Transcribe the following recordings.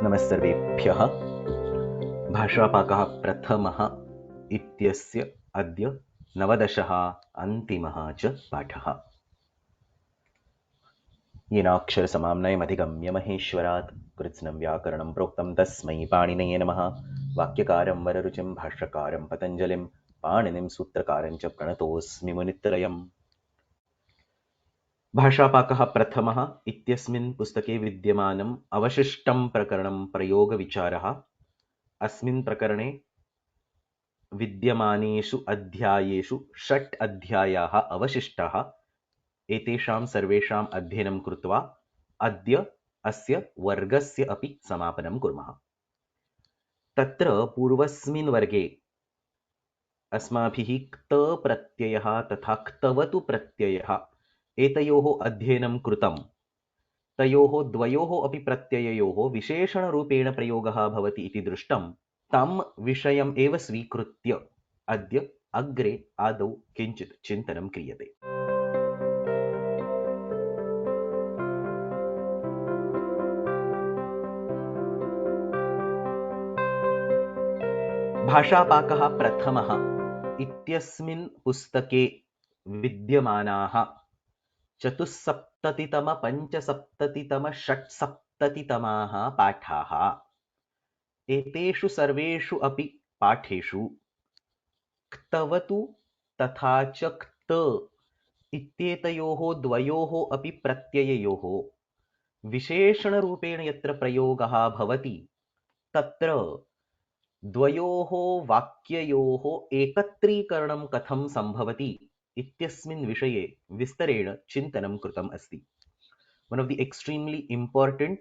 नमस्सर्वेभ्यः। भाषापाकः प्रथमः इत्यस्य अद्य 19 अन्तिमः च पाठः। येनाक्षरसमाम्नयमधिगम्य महेश्वरात् कृत्स्नं व्याकरणं प्रोक्तं तस्मै पाणिनये नमः। वाक्यकारं वररुचिं भाष्यकारं पतञ्जलिं पाणिनिं सूत्रकारं च प्रणतोऽस्मि मुनित्रयम्। भाषापाकः प्रथमः इत्यस्मिन् पुस्तके विद्यमानम् अवशिष्टं प्रकरणं प्रयोगविचारः। अस्मिन् प्रकरणे विद्यमानेषु अध्यायेषु 6 अध्यायाः अवशिष्टाः। एतेषां सर्वेषाम् अध्ययनं कृत्वा अद्य अस्य वर्गस्य अपि समापनं कुर्मः। तत्र पूर्वस्मिन् वर्गे अस्माभिः क्त प्रत्ययः तथा क्तवतु प्रत्ययः एतयोः अध्ययनं कृतं। तयोः द्वयोः अपि प्रत्यययोः विशेषणरूपेण प्रयोगः भवति इति दृष्टं। तं विषयम् एव स्वीकृत्य अद्य अग्रे आदौ किञ्चित् चिन्तनं क्रियते। भाषापाकः प्रथमः इत्यस्मिन् पुस्तके विद्यमानाः 74तम 75तम 76तमाः पाठाः। एतेषु सर्वेषु अपि पाठेषु क्तवतु तथा च क्त इत्येतयोः द्वयोः अपि प्रत्यययोः विशेषणरूपेण यत्र प्रयोगः भवति तत्र द्वयोः वाक्ययोः एकत्रीकरणं कथं सम्भवति इत्यस्मिन् विषये विस्तरेण चिन्तनं कृतम् अस्ति। One of the extremely important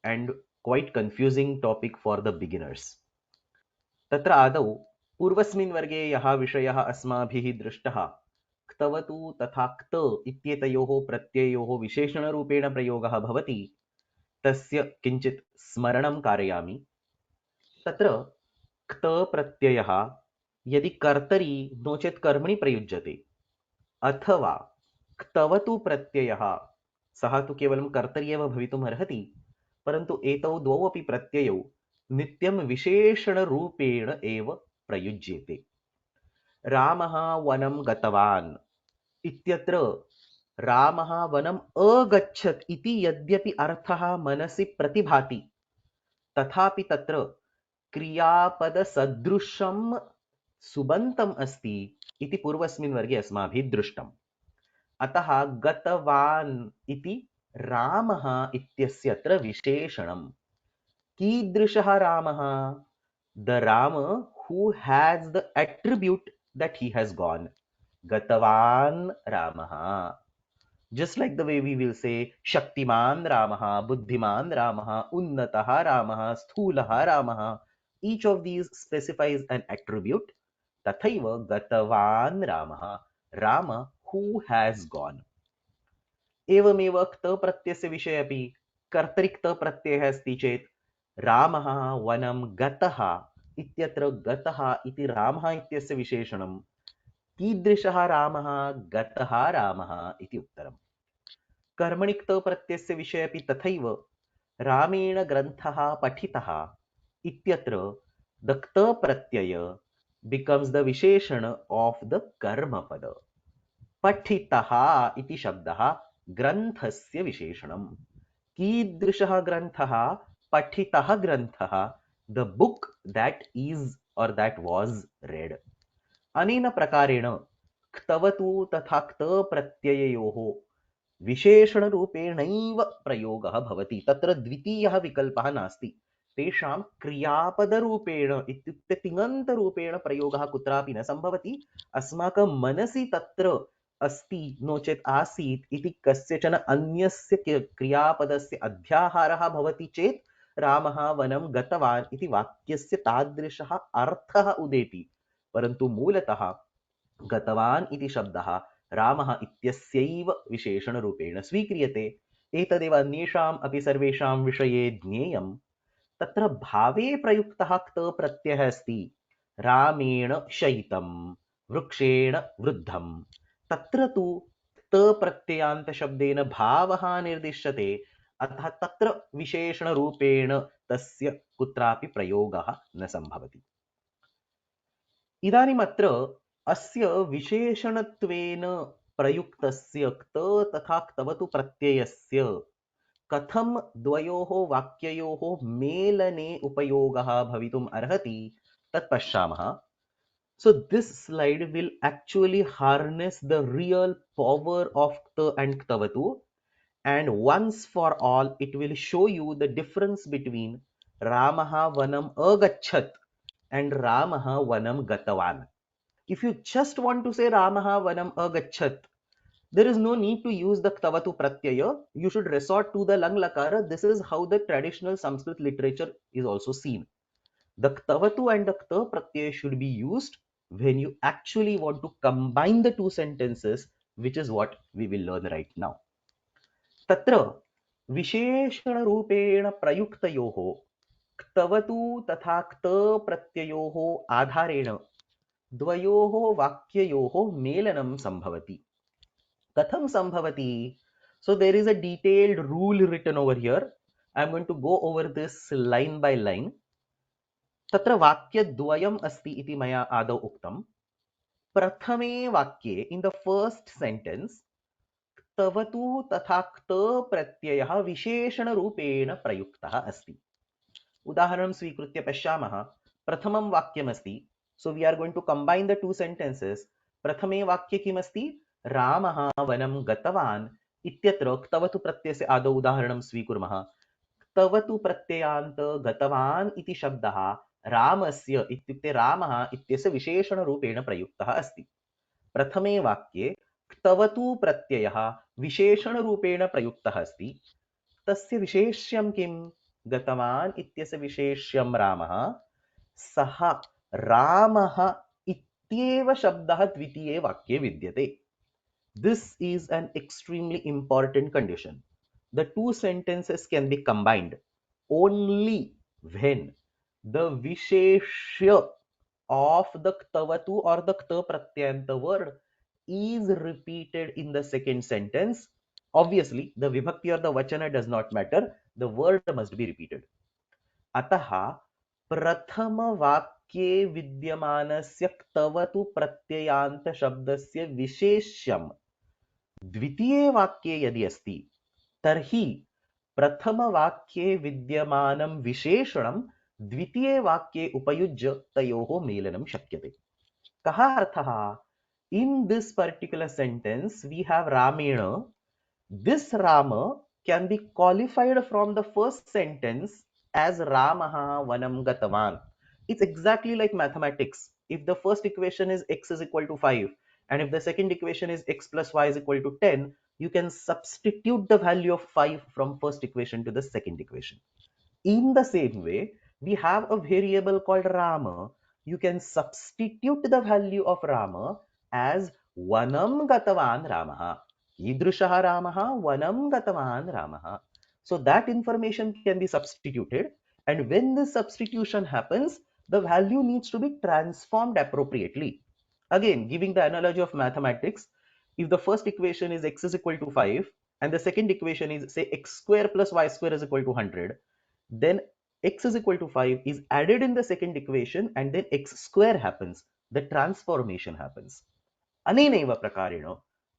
and quite confusing topic for the beginners. तत्र आदौ पूर्वस्मिन् वर्गे यः विषयः अस्माभिः दृष्टः क्तवतु तथा क्त इत्येतयोः प्रत्ययोः विशेषणरूपेण प्रयोगः भवति तस्य किञ्चित् स्मरणं कारयामि। तत्र क्त प्रत्ययः यदि कर्तरि नो चेत् कर्मणि प्रयुज्यते अथवा क्तवतु प्रत्ययः सः तु केवलं कर्तरि एव भवितुम् अर्हति, परन्तु एतौ द्वौ अपि प्रत्ययौ नित्यं विशेषणरूपेण एव प्रयुज्येते। रामः वनं गतवान् इत्यत्र रामः वनम् अगच्छत् इति यद्यपि अर्थः मनसि प्रतिभाति तथापि तत्र क्रियापदसदृशं सुबन्तम् अस्ति इति पूर्वस्मिन् वर्गे अस्माभिः दृष्टम्। अतः गतवान् इति रामः इत्यस्य अत्र विशेषणम्। कीदृशः रामः? The Rama who has the attribute that he has gone. Gatavan Ramaha. Just like the way we will say Shaktiman Ramaha, Buddhiman Ramaha, Unnataha Ramaha, Sthulaha Ramaha. Each of these specifies an attribute. Tathaiva Gatavan Ramaha. Rama who has gone. एवमेव क्त प्रत्ययस्य विषये अपि कर्तरि क्त प्रत्ययः अस्ति चेत् रामः वनं गतः इत्यत्र गतः इति रामः इत्यस्य विशेषणं। कीदृशः रामः? गतः रामः इति उत्तरम्। कर्मणि क्त प्रत्ययस्य विषये अपि तथैव रामेण ग्रन्थः पठितः इत्यत्र द क्त प्रत्यय becomes the विशेषण of the कर्मपद। पठितः इति शब्दः ग्रन्थस्य विशेषणम्। कीदृशः ग्रन्थः? पठितः ग्रन्थः, the book that is or that was read। अनेन प्रकारेण क्तवतु तथा क्त प्रत्यययोः विशेषणरूपेणैव प्रयोगः भवति। तत्र द्वितीयः विकल्पः नास्ति। तेषां क्रियापदरूपेण इत्युक्ते तिङन्तरूपेण प्रयोगः कुत्रापि न सम्भवति। अस्माकं मनसि तत्र अस्ति नो चेत् आसीत् इति कस्यचन अन्यस्य क्रियापदस्य अध्याहारः भवति चेत् रामः वनं गतवान् इति वाक्यस्य तादृशः अर्थः उदेति, परन्तु मूलतः गतवान् इति शब्दः रामः इत्यस्यैव विशेषणरूपेण स्वीक्रियते। एतदेव अन्येषाम् अपि सर्वेषां विषये ज्ञेयं। तत्र भावे प्रयुक्तः क्त प्रत्ययः अस्ति। रामेण शयितं, वृक्षेण वृद्धं। तत्र तु क्त प्रत्ययान्तशब्देन भावः निर्दिश्यते, अतः तत्र विशेषणरूपेण तस्य कुत्रापि प्रयोगः न सम्भवति। इदानीमत्र अस्य विशेषणत्वेन प्रयुक्तस्य क्त तथा क्तवतु प्रत्ययस्य कथं द्वयोः वाक्ययोः मेलने उपयोगः भवितुम् अर्हति तत् पश्यामः। So this slide will actually harness the real power of kta and ktavatu, and once for all it will show you the difference between Ramaha vanam agachat and Ramaha vanam gatavan. If you just want to say Ramaha vanam agachat, there is no need to use the ktavatu pratyaya. You should resort to the lang lakara. This is how the traditional Sanskrit literature is also seen. The ktavatu and the kta pratyaya should be used when you actually want to combine the two sentences, which is what we will learn right now. तत्र विशेषणरूपेण प्रयुक्तयोः क्तवतु तथा क्त प्रत्ययोः आधारेण द्वयोः वाक्ययोः मेलनं सम्भवति। कथं सम्भवति? So there is a detailed rule written over here. I'm going to go over this line by line. तत्र वाक्यद्वयम् अस्ति इति मया आदौ उक्तम्। प्रथमे वाक्ये in the first sentence क्तवतु तथा क्त प्रत्ययः विशेषणरूपेण प्रयुक्तः अस्ति। उदाहरणं स्वीकृत्य पश्यामः। प्रथमं वाक्यमस्ति, so we are going to combine the two sentences. प्रथमे वाक्ये किमस्ति? रामः वनं गतवान् इत्यत्र क्तवतु प्रत्ययस्य आदौ उदाहरणं स्वीकुर्मः। क्तवतु प्रत्ययान्त गतवान् इति शब्दः रामस्य इत्युक्ते रामः इत्यस्य विशेषणरूपेण प्रयुक्तः अस्ति। प्रथमे वाक्ये क्तवतु प्रत्ययः विशेषणरूपेण प्रयुक्तः अस्ति। तस्य विशेष्यं किं? गतवान् इत्यस्य विशेष्यं रामः। सः रामः इत्येव शब्दः द्वितीये वाक्ये विद्यते। This is an extremely important condition. The two sentences can be combined only when the visheshya of the ktavatu or the kta pratyanta word is repeated in the second sentence. Obviously, the vibhakti or the vachana does not matter. The word must be repeated. अतः प्रथमवाक्ये विद्यमानस्य क्तवतु प्रत्ययान्त शब्दस्य विशेष्यं द्वितीये वाक्ये यदि अस्ति तर्हि प्रथमवाक्ये विद्यमानं विशेषणं द्वितीये वाक्ये उपयुज्य तयोः मेलनं शक्यते। कः अर्थः? In this particular sentence we have Ramena. This Rama can be qualified from the first sentence as Ramaha Vanam Gatavan. It's exactly like mathematics. If the first equation is x is equal to 5 and if the second equation is x plus y is equal to 10, you can substitute the value of 5 from first equation to the second equation. In the same way, we have a variable called Rama. You can substitute the value of Rama as Vanam Gatavan Ramaha. Idrushaha Ramaha Vanam Gatavan Ramaha. So that information can be substituted, and when this substitution happens, the value needs to be transformed appropriately. Again, giving the analogy of mathematics, if the first equation is x is equal to 5 and the second equation is say x square plus y square is equal to 100, then x is equal to 5 is added in the second equation and then x square happens. The transformation happens. अनेनैव प्रकारेण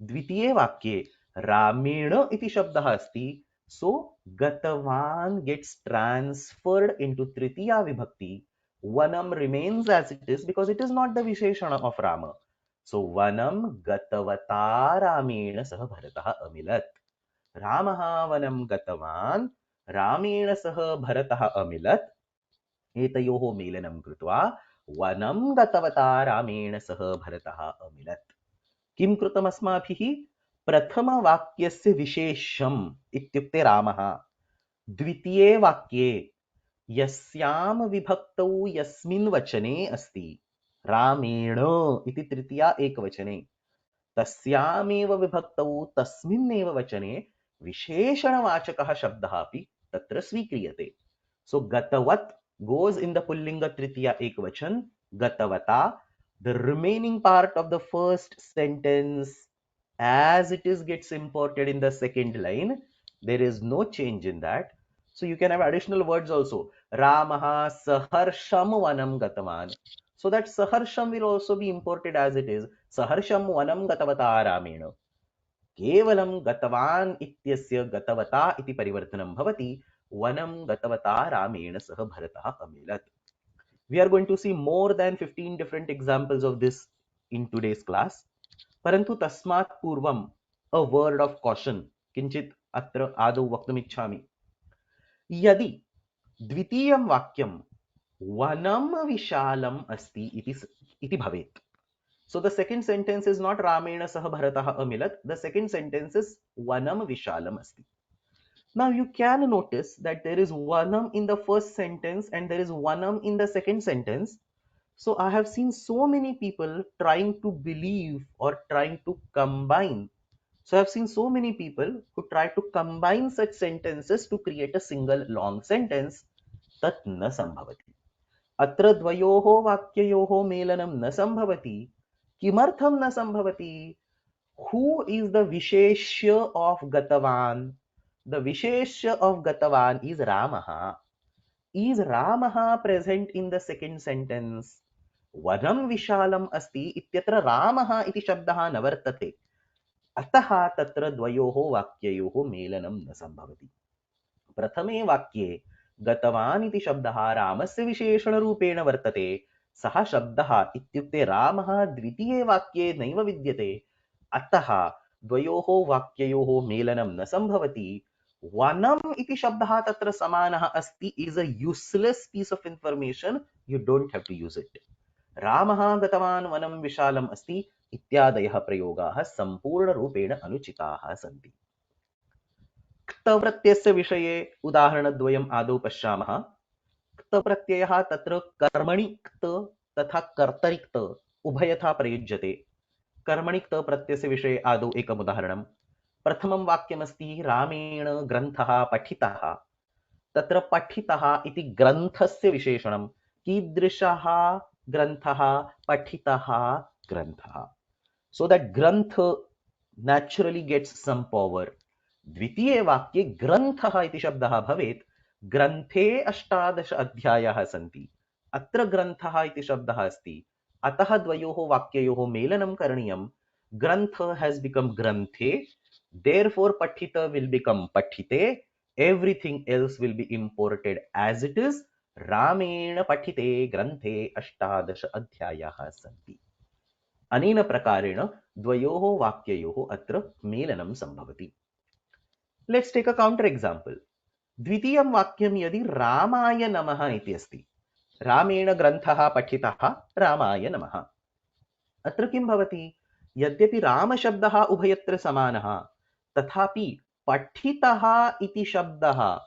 द्वितीये वाक्ये रामेण इति शब्दः अस्ति, so gatavan gets transferred into tritiya vibhakti. Vanam remains as it is because it is not the visheshana of Rama. So vanam gatavata ramena sah bharatah amilat. Ramaha vanam gatavan रामेण सह भरतः अमिलत्। एतयोः मेलनं कृत्वा वनं गतवता रामेण सह भरतः अमिलत्। किं कृतम् अस्माभिः? प्रथमवाक्यस्य विशेष्यम् इत्युक्ते रामः, द्वितीये वाक्ये यस्यां विभक्तौ यस्मिन् वचने अस्ति रामेण इति तृतीया एकवचने, तस्यामेव विभक्तौ तस्मिन्नेव वचने विशेषणवाचकः शब्दः अपि तत्र स्वीक्रियते. So gatavat goes in the pullinga tritiya ekvachan, gatavata. The remaining part of the first sentence as it is gets imported in the second line. There is no change in that. So you can have additional words also. Ramaha saharsham vanam gatavan. So that saharsham will also be imported as it is. Saharsham vanam gatavata ramena. केवलं गतवान् इत्यस्य गतवता इति परिवर्तनं भवति. वनं गतवता रामेण सह भरतः अमिलत्. We are going to see more than 15 different examples of this in today's class. परन्तु तस्मात् पूर्वं a word of caution किञ्चित् अत्र आदौ वक्तुमिच्छामि. यदि द्वितीयं वाक्यं वनं विशालम् अस्ति इति भवेत्. So the second sentence is not Ramena saha Bharatah amilat. The second sentence is Vanam Vishalam asti. Now you can notice that there is Vanam in the first sentence and there is Vanam in the second sentence. So I have seen so many people trying to believe or trying to combine. So I have seen so many people who try to combine such sentences to create a single long sentence. Tat na sambhavati. अत्र द्वयोः वाक्ययोः मेलनं न सम्भवति. किमर्थं न सम्भवति? Who is the visheshya of gatavan? The visheshya of gatavan is Ramaha. Is Ramaha present in the second sentence? Vanam vishalam asti ityatra Ramaha iti shabdaha न वर्तते. अतः तत्र द्वयोः वाक्ययोः मेलनं न सम्भवति. प्रथमे वाक्ये गतवान् इति शब्दः रामस्य विशेषणरूपेण वर्तते. सः शब्दः इत्युक्ते रामः द्वितीये वाक्ये नैव विद्यते. अतः द्वयोः वाक्ययोः मेलनं न सम्भवति. वनम् इति शब्दः तत्र समानः अस्ति is a useless piece of information. You don't have to use it. रामः गतवान् वनं विशालम् अस्ति इत्यादयः प्रयोगाः सम्पूर्णरूपेण अनुचिताः सन्ति. क्तप्रत्ययस्य विषये उदाहरणद्वयम् आदौ पश्यामः. क्तप्रत्ययः तत्र कर्मणि क्त तथा कर्तरि क्त उभयथा प्रयुज्यते. कर्मणि क्तप्रत्ययस्य विषये आदौ एकम् उदाहरणं. प्रथमं वाक्यमस्ति रामेण ग्रन्थः पठितः. तत्र पठितः इति ग्रन्थस्य विशेषणं. कीदृशः ग्रन्थः? पठितः ग्रन्थः. So that grantha naturally gets some power. द्वितीये वाक्ये ग्रन्थः इति शब्दः भवेत्. ग्रन्थे 18 अध्यायाः सन्ति. अत्र ग्रन्थः इति शब्दः अस्ति. अतः द्वयोः वाक्ययोः मेलनं करणीयं. ग्रन्थ has become ग्रन्थे. Therefore पठित will become पठिते. Everything else will be imported as it is. रामेण पठिते ग्रन्थे 18 अध्यायाः सन्ति. अनेन प्रकारेण द्वयोः वाक्ययोः अत्र मेलनं सम्भवति. Let's take a counter example. द्वितीयं वाक्यं यदि रामाय नमः इति अस्ति. रामेण ग्रन्थः पठितः रामाय नमः. अत्र किं भवति? यद्यपि रामशब्दः उभयत्र समानः, तथापि पठितः इति शब्दः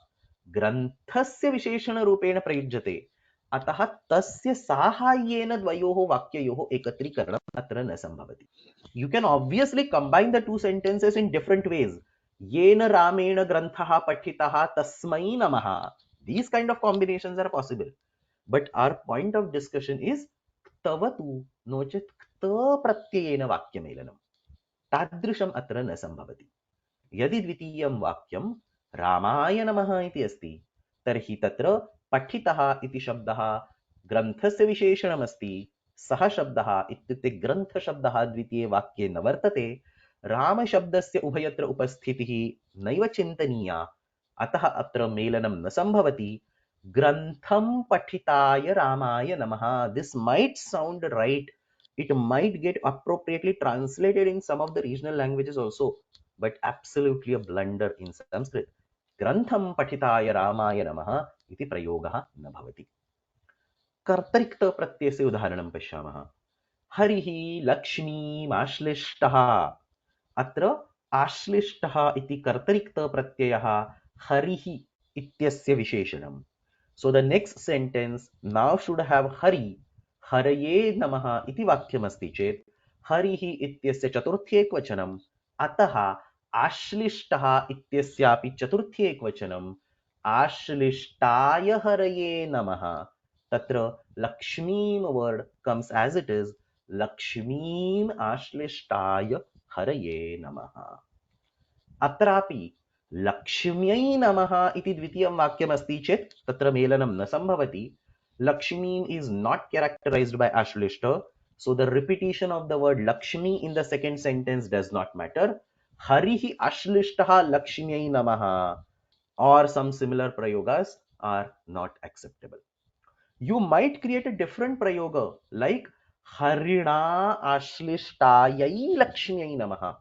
ग्रन्थस्य विशेषणरूपेण प्रयुज्यते. अतः तस्य साहाय्येन द्वयोः वाक्ययोः एकत्रीकरणम् अत्र न सम्भवति. You can obviously combine the two sentences in different ways. येन रामेण ग्रन्थः पठितः तस्मै नमः. These kind of combinations are possible. But our point of discussion is क्तवतु नो चेत् क्त प्रत्ययेन वाक्यमेलनं. तादृशम् अत्र न सम्भवति. यदि द्वितीयं वाक्यं रामाय नमः इति अस्ति, तर्हि तत्र पठितः इति शब्दः ग्रन्थस्य विशेषणमस्ति. सः शब्दः इत्युक्ते ग्रन्थशब्दः द्वितीये वाक्ये न वर्तते. रामशब्दस्य उभयत्र उपस्थितिः नैव चिन्तनीया. अतः अत्र मेलनं न सम्भवति. ग्रन्थं पठिताय रामाय नमः. This might sound right. It might get appropriately translated in some of the regional languages also, but absolutely a blunder in Sanskrit. ग्रन्थं पठिताय रामाय नमः इति प्रयोगः न भवति. कर्तरिक्त प्रत्ययस्य उदाहरणं पश्यामः. हरिः लक्ष्मीमाश्लिष्टः. अत्र आश्लिष्टः इति कर्तरिक्त प्रत्ययः हरिः इत्यस्य विशेषणं. So the next sentence now should have hari. हरये नमः इति वाक्यमस्ति चेत् हरिः इत्यस्य चतुर्थी एकवचनम्. अतः आश्लिष्टः इत्यस्यापि चतुर्थी एकवचनम्. आश्लिष्टाय हरये नमः. तत्र लक्ष्मीं word comes as it is. लक्ष्मीं आश्लिष्टाय हरये नमः. अत्रापि लक्ष्म्यै नमः इति द्वितीयं वाक्यमस्ति चेत् तत्र मेलनं न सम्भवति. Lakshmi is not characterized by Ashlishta, so the repetition of the word Lakshmi in the second sentence does not matter. Harihi Ashlishtaha Lakshmyai Namaha or some similar prayogas are not acceptable. You might create a different prayoga like Harina Ashlishtayai Lakshmyai Namaha.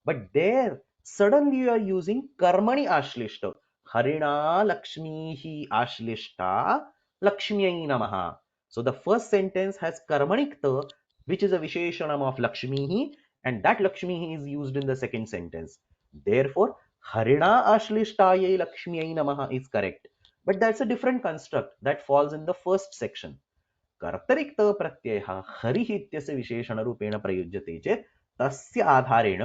But there, suddenly you are using Karmani Ashlishta. Harina Lakshmihi Ashlishta Lakshmyai Namaha. So the first sentence has Karmanikta, which is a Visheshanam of Lakshmihi, and that Lakshmihi is used in the second sentence. Therefore, Harina Ashlishtayai Lakshmyai Namaha is correct. But that's a different construct that falls in the first section. कर्तरिक्त प्रत्ययः हरिः इत्यस्य विशेषणरूपेण प्रयुज्यते चेत् तस्य आधारेण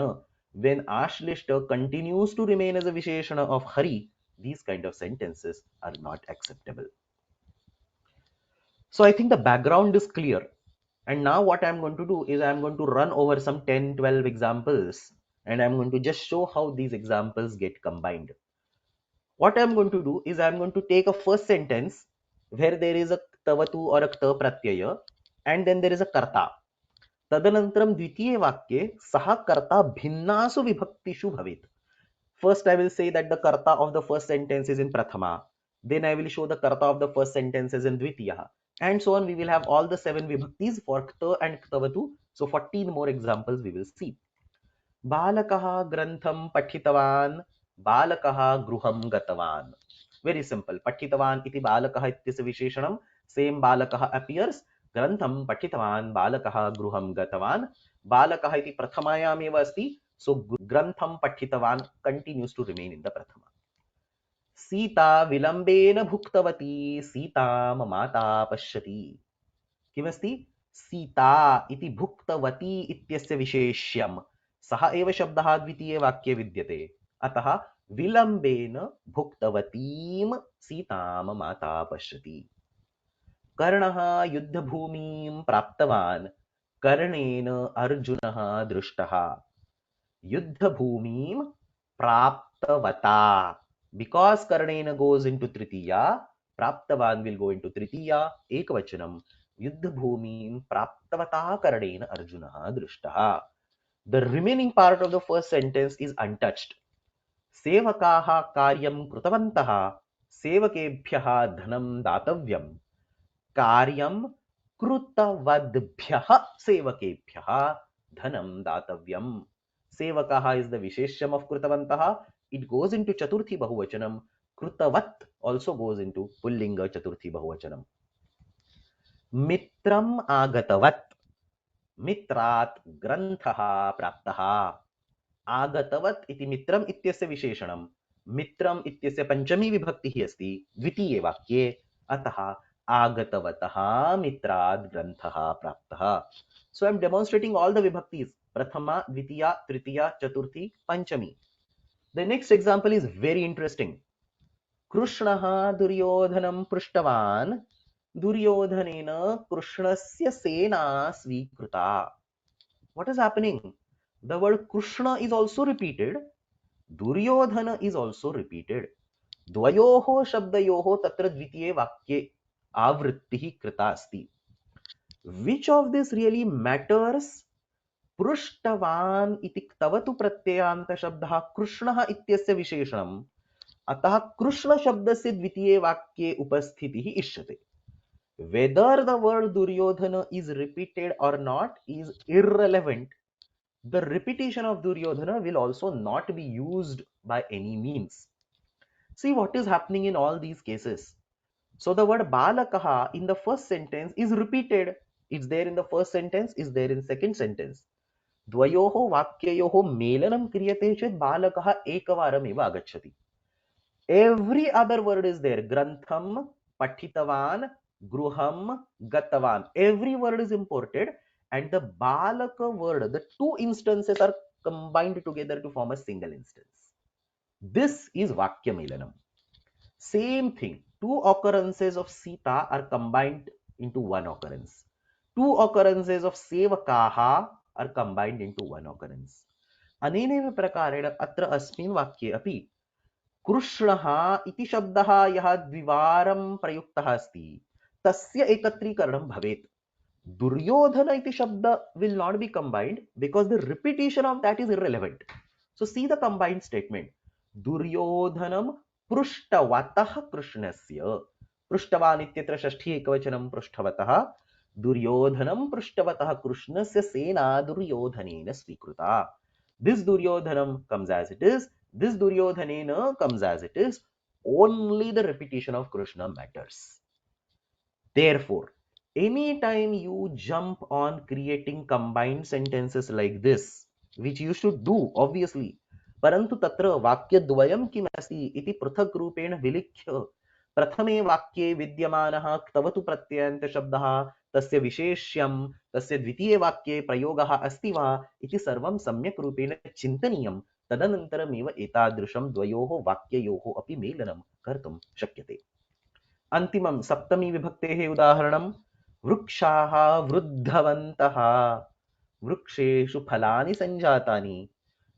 when ashlishta continues to remain as a visheshana of hari, these kind of sentences are not acceptable. So I think the background is clear, and now what I'm going to do is I'm going to run over some 10-12 examples, and I'm going to just show how these examples get combined. What I'm going to do is I'm going to take a first sentence where there is a ktavatu or a kta pratyaya, and then there is a karta. तदनन्तरं द्वितीये वाक्ये सः कर्ता भिन्नासु विभक्तिषु भवेत्. First I will say that the karta of the first sentence is in prathama, then I will show the karta of the first sentence is in dvitiya, and so on. We will have all the 7 vibhaktis for kta and ktavatu. So 14 more examples we will see. बालकः ग्रन्थं पठितवान्, बालकः गृहं गतवान्. Very simple. पठितवान् इति बालकः इत्यस्य विशेषणं, same बालकः appears. ग्रन्थं पठितवान्, बालकः गृहं गतवान्. बालकः इति प्रथमायामेव अस्ति, so ग्रन्थं पठितवान् continues to remain in the prathama. Sita विलम्बेन भुक्तवती, सीतां माता पश्यति. किमस्ति? सीता इति भुक्तवती इत्यस्य विशेष्यं. सः एव शब्दः द्वितीये वाक्ये विद्यते. अतः विलम्बेन भुक्तवतीं सीतां माता पश्यति. कर्णः युद्धभूमिं प्राप्तवान्, कर्णेन अर्जुनः दृष्टः. युद्धभूमिं प्राप्तवता. Because कर्णेन goes into tritiya, प्राप्तवान will go into tritiya, ekvachanam. युद्धभूमिं प्राप्तवता कर्णेन अर्जुनः दृष्टः. The remaining part of the first sentence is untouched. सेवकाः कार्यं कृतवन्तः, सेवकेभ्यः धनं दातव्यं. कार्यं कृतवद्भ्यः सेवकेभ्यः धनं दातव्यं. Sevakaha is the visheshyam of krutavantaha. It goes into chaturthi bahuvachanam. Krutavat also goes into pullinga chaturthi bahuvachanam. Mitram agatavat. Mitrat granthaha praptaha. Agatavat iti mitram ityasya visheshanam. Mitram ityasya panchami vibhaktihi asti dvitiye vakye. Ataha agatavataha mitrat granthaha praptaha. So I'm demonstrating all the vibhaktis. Prathama, Dvitiya, Tritiya, Chaturthi, Panchami. The next example is very interesting. Krishnaha Duryodhanam Prishtavan. Duryodhanena Krishnasya Sena Svikruta. What is happening? The word Krishna is also repeated. Duryodhana is also repeated. Dvayoho Shabdayoho Tatra Dvitiye Vakye Avrittihi Krita Asti. Which of this really matters? पृष्टवान् इति ktavatu प्रत्ययान्त शब्दः कृष्णः इत्यस्य विशेषणम्. अतः कृष्ण शब्दस्य द्वितीये वाक्ये उपस्थितिः इष्यते. Whether the word Duryodhana is repeated or not is irrelevant. The repetition of Duryodhana will also not be used by any means. See what is happening in all these cases. So the word balakaha in the first sentence is repeated. It's there in the first sentence, is there in second sentence. द्वयोः वाक्ययोः मेलनं क्रियते चेत् बालकः एकवारमेव आगच्छति. Every other word is there. ग्रन्थं पठितवान्, गृहं गतवान्. Every word is imported, and the balaka word, the two instances are combined together to form a single instance. This is vakya melanam. Same thing. Two occurrences of Sita are combined into one occurrence. Two occurrences of Sevakaha are combined into one occurrence. अनेनैव प्रकारेण अत्र अस्मिन् वाक्ये अपि कृष्णः इति शब्दः यः द्विवारं प्रयुक्तः अस्ति तस्य एकत्रीकरणं भवेत्. Duryodhan iti shabda will not be combined because the repetition of that is irrelevant. So see the combined statement. Duryodhanam पृष्ठवतः कृष्णस्य. पृष्ठवान् इत्यत्र षष्ठी एकवचनं पृष्ठवतः. दुर्योधनं पृष्ठवतः कृष्णस्य सेना दुर्योधनेन स्वीकृता. This Duryodhanam comes as it is. This Duryodhanena comes as it is. Only the repetition of Krishna matters. Therefore, anytime you jump on creating combined sentences like this, which you should do, obviously, परंतु तत्र वाक्यद्वयं किमस्ति इति पृथक् रूपेण विलिख्य प्रथमे वाक्ये विद्यमानः क्तवतु प्रत्ययान्तशब्दः तस्य विशेष्यं तस्य द्वितीये वाक्ये प्रयोगः अस्ति वा इति सर्वं सम्यक् रूपेण चिन्तनीयं. तदनन्तरमेव एतादृशं द्वयोः वाक्ययोः अपि मेलनं कर्तुं शक्यते. अंतिमं सप्तमी विभक्तेः उदाहरणं वृक्षाः वृद्धवन्तः. वृक्षेषु फलानि सञ्जातानि.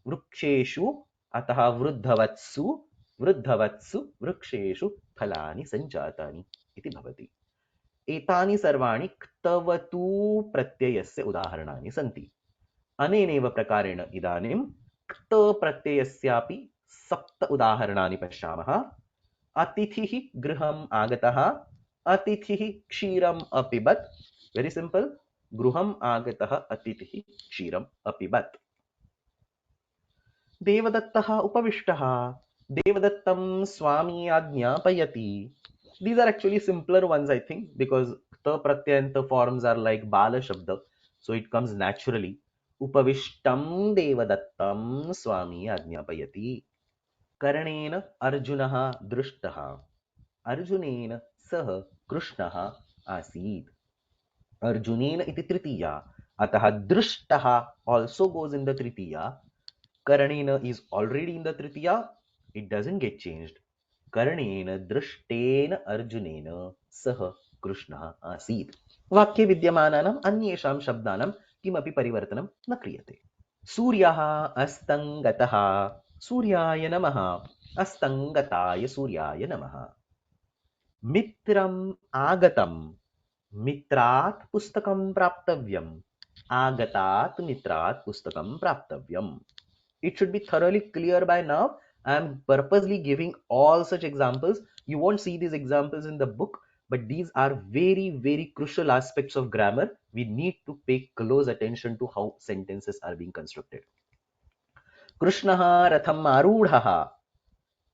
वृक्षेषु अतः वृद्धवत्सु. वृद्धवत्सु वृक्षेषु फलानि सञ्जातानि इति भवति. एतानि सर्वाणि क्तवतु प्रत्ययस्य उदाहरणानि सन्ति. अनेनैव प्रकारेण इदानीं क्त प्रत्ययस्यापि सप्त उदाहरणानि पश्यामः. अतिथिः गृहम् आगतः. अतिथिः क्षीरम् अपिबत्. Very simple. गृहम् आगतः अतिथिः क्षीरम् अपिबत्. देवदत्तः उपविष्टः. देवदत्तं स्वामी आज्ञापयति. These are actually simpler ones, I think, because the pratyanta forms are like bala shabda, so it comes naturally. उपविष्टं देवदत्तं स्वामी आज्ञापयति. कर्णेन अर्जुनः दृष्टः. अर्जुनेन सह कृष्णः आसीत्. अर्जुनेन इति तृतीया, अतः दृष्टः also goes in the tritiya. Karnena is already in the tritiya, it doesn't get changed. Karnena दृष्टेन अर्जुनेन सह कृष्णः आसीत्. वाक्ये विद्यमानानाम् अन्येषां शब्दानां किमपि परिवर्तनं न क्रियते. सूर्यः अस्तङ्गतः. सूर्याय नमः. अस्तङ्गताय सूर्याय नमः. मित्रम् आगतम्. मित्रात् पुस्तकं प्राप्तव्यम्. आगतात् मित्रात् पुस्तकं प्राप्तव्यम्. It should be thoroughly clear by now. I am purposely giving all such examples. You won't see these examples in the book, but these are very, very crucial aspects of grammar. We need to pay close attention to how sentences are being constructed. कृष्णः रथम् आरूढः.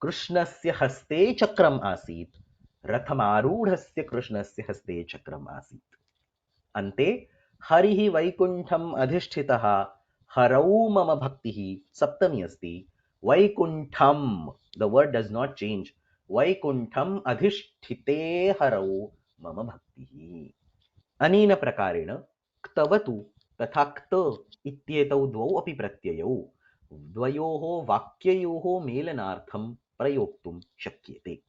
कृष्णस्य हस्ते चक्रम् आसीत्. रथमारूढस्य कृष्णस्य हस्ते चक्रम् आसीत्. अन्ते हरिः वैकुण्ठम् अधिष्ठितः. हरौ मम भक्तिः. सप्तमी अस्ति. वैकुण्ठम्, the word does not change. वैकुण्ठम् अधिष्ठिते हरौ मम भक्तिः. अनेन प्रकारेण क्तवतु तथा क्त इत्येतौ द्वौ अपि प्रत्ययौ द्वयोः वाक्ययोः मेलनार्थं प्रयोक्तुं शक्यते.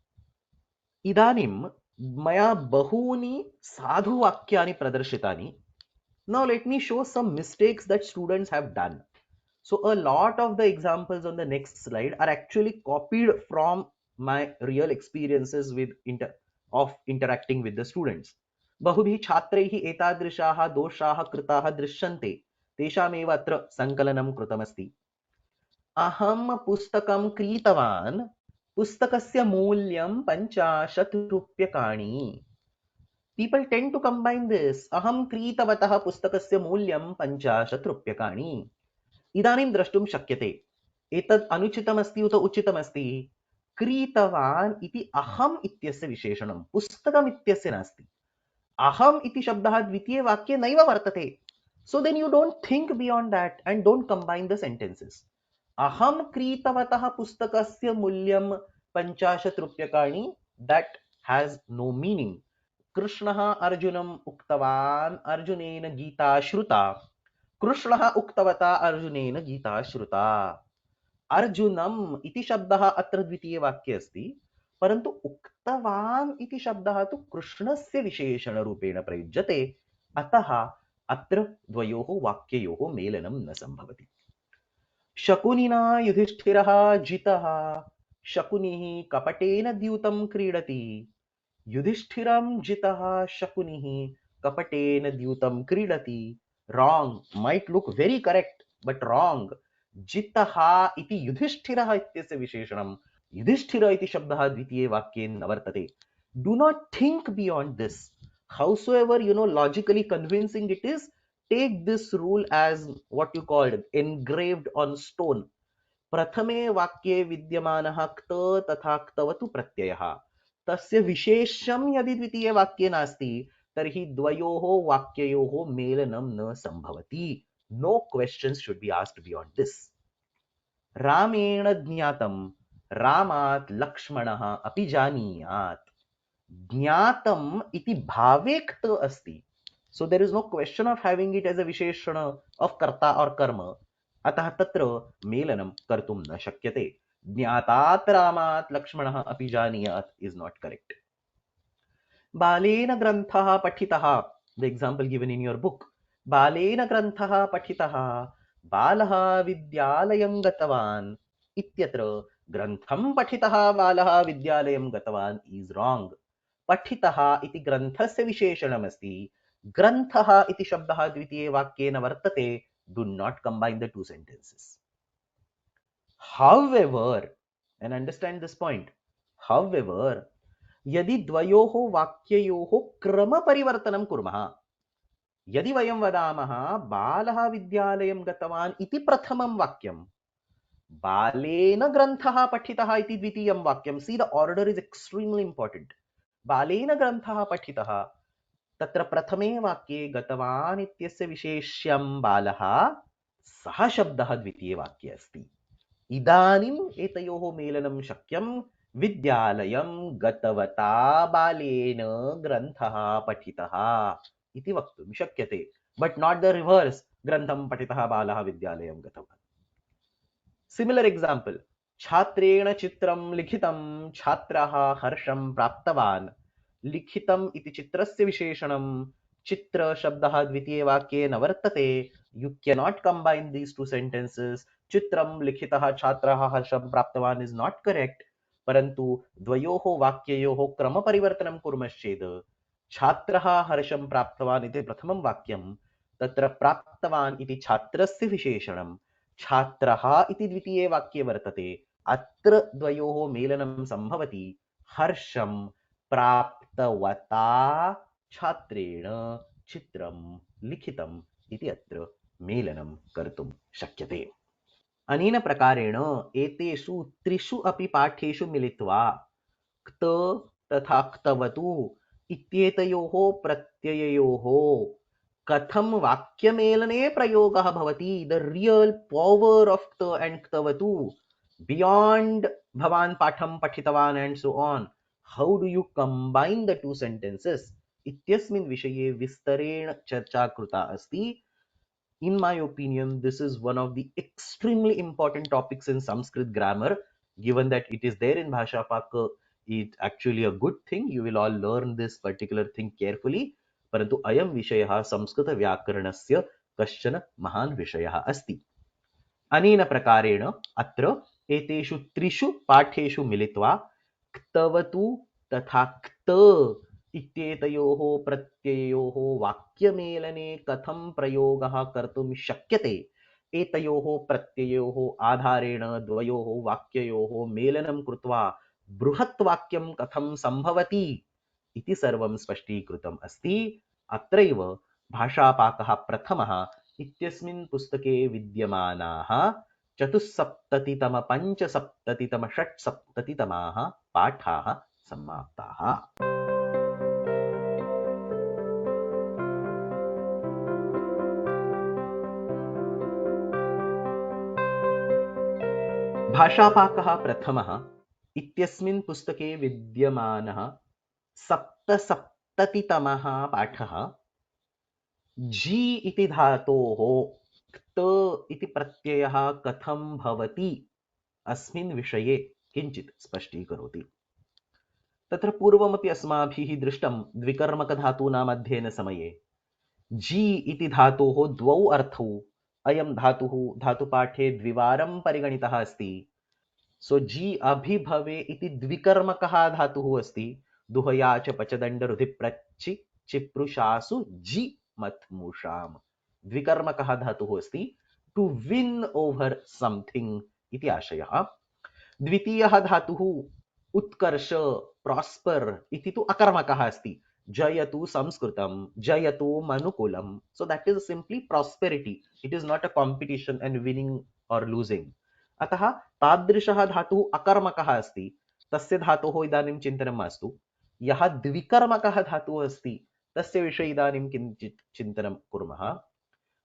इदानीं मया बहूनि साधुवाक्यानि प्रदर्शितानि. Now let me show some mistakes that students have done. So a lot of the examples on the next slide are actually copied from my real experiences with interacting with the students. बहुभिः छात्रैः एतादृशाः दोषाः कृताः दृश्यन्ते. तेषामेव अत्र सङ्कलनं कृतमस्ति. अहं पुस्तकं क्रीतवान्. पुस्तकस्य मूल्यं 50 रूप्यकाणि. People tend to combine this. अहं क्रीतवतः पुस्तकस्य मूल्यं 50 रूप्यकाणि. इदानीं द्रष्टुं शक्यते एतद् अनुचितमस्ति उत उचितमस्ति. क्रीतवान् इति अहम् इत्यस्य विशेषणं, पुस्तकम् इत्यस्य नास्ति. अहम् इति शब्दः द्वितीये वाक्ये नैव वर्तते. So then you don't think beyond that and don't combine the sentences. अहं क्रीतवतः पुस्तकस्य मूल्यं 50 रूप्यकाणि, that has no meaning. कृष्णः अर्जुनम् उक्तवान्. अर्जुनेन गीता श्रुता. कृष्णः उक्तवता अर्जुनेन गीता श्रुता. अर्जुनम् इति शब्दः अत्र द्वितीये वाक्ये अस्ति, परन्तु उक्तवान् इति शब्दः तु कृष्णस्य विशेषणरूपेण प्रयुज्यते. अतः अत्र द्वयोः वाक्ययोः मेलनं न सम्भवति. शकुनिना युधिष्ठिरः जितः. शकुनिः कपटेन द्यूतं क्रीडति। युधिष्ठिरं जितः शकुनिः कपटेन द्यूतं क्रीडति। Wrong might look very correct but wrong. जितः इति युधिष्ठिरः इत्यस्य विशेषणं युधिष्ठिर इति शब्दः द्वितीये वाक्ये न वर्तते। Do not think beyond this. Howsoever logically convincing it is, take this rule as what you called engraved on stone. प्रथमे वाक्ये विद्यमानः क्त तथा क्तवतु प्रत्ययः तस्य विशेष्यं यदि द्वितीये वाक्ये नास्ति तर्हि द्वयोः वाक्ययोः मेलनं न संभवति। No questions should be asked beyond this. रामेण ज्ञातं रामात् लक्ष्मणः अपि जानीयात्। ज्ञातम् इति भावे क्त अस्ति, so there is no question of having it as a विशेषण ऑफ कर्ता और कर्म, अतः तत्र मेलनं कर्तुं न शक्यते। ज्ञातात् रामात् लक्ष्मणः अपि जानीयात् इज नॉट करेक्ट। बालेन ग्रन्थः पठितः, the example given in your book. बालेन ग्रन्थः पठितः बालः विद्यालयं गतवान् इत्यत्र ग्रन्थं पठितः बालः विद्यालयं गतवान् इज रॉन्ग। पठितः इति ग्रन्थस्य विशेषणमस्ति। ग्रन्थः इति शब्दः द्वितीये वाक्ये न वर्तते। Do not combine the two sentences. However, and understand this point, however, यदि द्वयोः वाक्ययोः क्रमपरिवर्तनं कुर्मः, यदि वयं वदामः बालः विद्यालयं गतवान् इति प्रथमं वाक्यं, बालेन ग्रन्थः पठितः इति द्वितीयं वाक्यं, see the order is extremely important. बालेन ग्रन्थः पठितः, तत्र प्रथमे वाक्ये गतवान् इत्यस्य विशेष्यं बालः, सः शब्दः द्वितीये वाक्ये अस्ति। इदानीम् एतयोः मेलनं शक्यं। विद्यालयं गतवता बालेन ग्रन्थः पठितः इति वक्तुं शक्यते, बट नॉट द रिवर्स, ग्रन्थं पठितः बालः विद्यालयं गतवान्। सिमिलर एग्जांपल, छात्रेण चित्रं लिखितं छात्रः हर्षं प्राप्तवान्। लिखितम् इति चित्रस्य विशेषणं, चित्र शब्दः द्वितीये वाक्ये न वर्तते। You cannot combine these two sentences. चित्रं लिखितः छात्रः हर्षं प्राप्तवान् इज नॉट करेक्ट, परंतु द्वयोः वाक्ययोः क्रमपरिवर्तनं कुर्मश्चेत् छात्रः हर्षं प्राप्तवान् इति प्रथमं वाक्यं, तत्र प्राप्तवान् इति छात्रस्य विशेषणं, छात्रः इति द्वितीये वाक्ये वर्तते। अत्र द्वयोः मेलनं संभवति। हर्षं प्राप्तवता छात्रेण चित्रं लिखितम् इति अत्र मेलनं कर्तुं शक्यते। अनेन प्रकारेण एतेषु त्रिषु अपि पाठेषु मिलित्वा क्त तथा क्तवतु इत्येतयोः प्रत्यययोः कथं वाक्यमेलने प्रयोगः भवति, द रियल पावर ऑफ क्त एंड क्तवतु बियॉन्ड भवान् पाठं पठितवान् and so on, how do you combine the two sentences इत्यस्मिन् विषये विस्तरेण चर्चा कृता अस्ति। In my opinion, this is one of the extremely important topics in Sanskrit grammar. Given that it is there in Bhasha Pak, it's actually a good thing. You will all learn this particular thing carefully. परन्तु अयं विषयः संस्कृतव्याकरणस्य कश्चन महान् विषयः अस्ति। अनेन प्रकारेण अत्र एतेषु त्रिषु पाठेषु मिलित्वा क्तवतु तथा क्त इत्येतयोः प्रत्ययोः वाक्यमेलने कथं प्रयोगः कर्तुं शक्यते, एतयोः प्रत्ययोः आधारेण द्वयोः वाक्ययोः मेलनं कृत्वा बृहत् वाक्यं कथं संभवति इति सर्वं स्पष्टीकृतम् अस्ति। अत्रैव भाषापाकः प्रथमः इत्यस्मिन् पुस्तके विद्यमानाः चतुस्सप्ततितम पञ्चसप्ततितम षट्सप्ततितमाः पाठाः समाप्ताः। भाषापाकः प्रथमः इत्यस्मिन् पुस्तके विद्यमानः सप्तसप्ततितमः पाठः जी इति धातोः क्त इति प्रत्ययः कथं भवति अस्मिन् विषये किञ्चित् स्पष्टीकरोति। तत्र पूर्वमपि अस्माभिः दृष्टं द्विकर्मकधातूनाम् अध्ययनसमये जी इति धातोः द्वौ अर्थौ अयं धातुः धातुपाठे द्विवारं परिगणितः अस्ति। सो जी अभिभवे इति द्विकर्मकः धातुः अस्ति। दुहया च पचदण्ड रुधिप्रचि चिप्रुषासु जि मथ्मुषाम्। द्विकर्मकः धातुः अस्ति, टू विन ओवर समथिंग इति आशयः। द्वितीयः धातुः उत्कर्ष, प्रॉस्पर इति तु अकर्मकः अस्ति। जयतु संस्कृतं, जयतु मनुकुलं। So that is simply prosperity, it is not a competition and winning or losing. अतः तादृशः धातुः अकर्मकः अस्ति, तस्य धातोः इदानीं चिन्तनं मास्तु। यः द्विकर्मकः धातुः अस्ति तस्य विषये इदानीं किञ्चित् चिन्तनं कुर्मः।